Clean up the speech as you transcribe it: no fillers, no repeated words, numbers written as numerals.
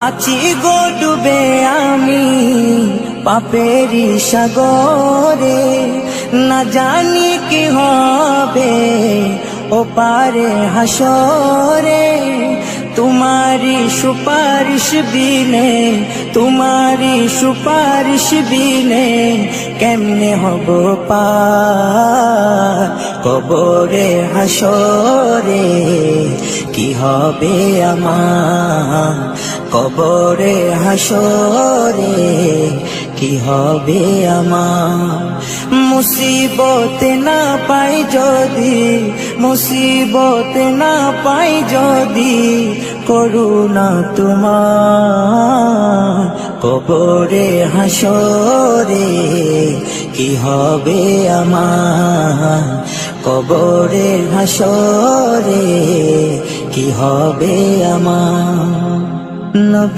আছি গো ডুবে আমি পাপেরি সাগরে, না জানি কি হবে ও পারে হাসরে। তোমারি সুপারিশ বিনে, তোমারি সুপারিশ বিনে কেমনে হব পার কবরে হাসরে। কি হবে আমার কবরে হাসরে, কি হবে আমার। মুসিবতে না পাই যদি, মুসিবতে না পাই যদি করুণা তোমার কবরে হাসরে। কি হবে আমার কবরে হাসরে, কি হবে আমার।